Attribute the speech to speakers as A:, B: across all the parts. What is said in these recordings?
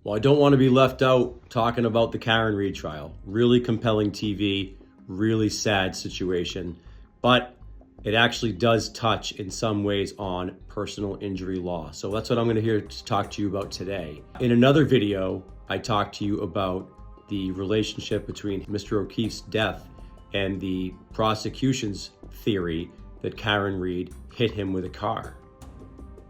A: Well, I don't want to be left out talking about the Karen Read trial. Really compelling TV, really sad situation, but it actually does touch in some ways on personal injury law. So that's what I'm going to here to talk to you about today. In another video, I talked to you about the relationship between Mr. O'Keefe's death and the prosecution's theory that Karen Read hit him with a car.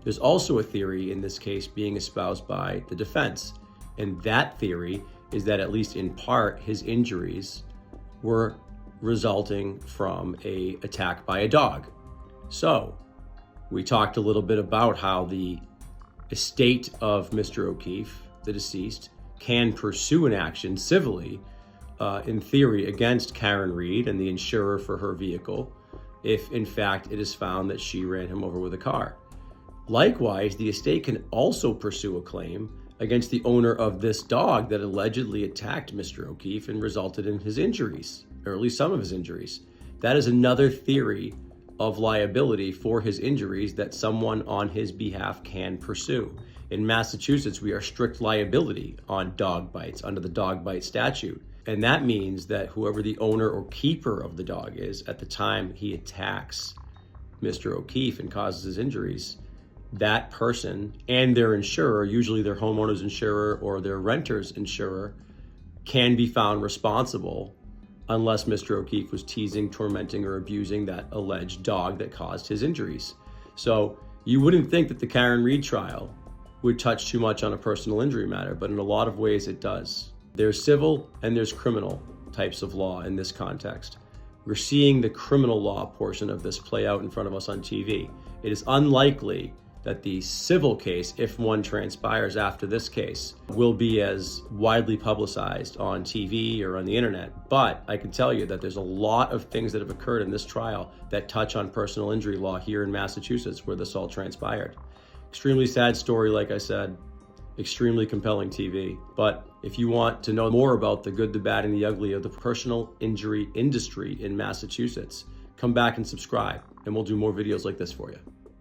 A: There's also a theory in this case being espoused by the defense, and that theory is that at least in part his injuries were resulting from an attack by a dog. So we talked a little bit about how the estate of Mr. O'Keefe, the deceased, can pursue an action civilly, in theory, against Karen Read and the insurer for her vehicle, if in fact it is found that she ran him over with a car. Likewise, the estate can also pursue a claim against the owner of this dog that allegedly attacked Mr. O'Keefe and resulted in his injuries, or at least some of his injuries. That is another theory of liability for his injuries that someone on his behalf can pursue. In Massachusetts, we are strict liability on dog bites under the dog bite statute. And that means that whoever the owner or keeper of the dog is at the time he attacks Mr. O'Keefe and causes his injuries, that person and their insurer, usually their homeowner's insurer or their renter's insurer, can be found responsible unless Mr. O'Keefe was teasing, tormenting, or abusing that alleged dog that caused his injuries. So you wouldn't think that the Karen Read trial would touch too much on a personal injury matter, but in a lot of ways it does. There's civil and there's criminal types of law in this context. We're seeing the criminal law portion of this play out in front of us on TV. It is unlikely that the civil case, if one transpires after this case, will be as widely publicized on TV or on the internet. But I can tell you that there's a lot of things that have occurred in this trial that touch on personal injury law here in Massachusetts where this all transpired. Extremely sad story, like I said, extremely compelling TV. But if you want to know more about the good, the bad, and the ugly of the personal injury industry in Massachusetts, come back and subscribe, and we'll do more videos like this for you.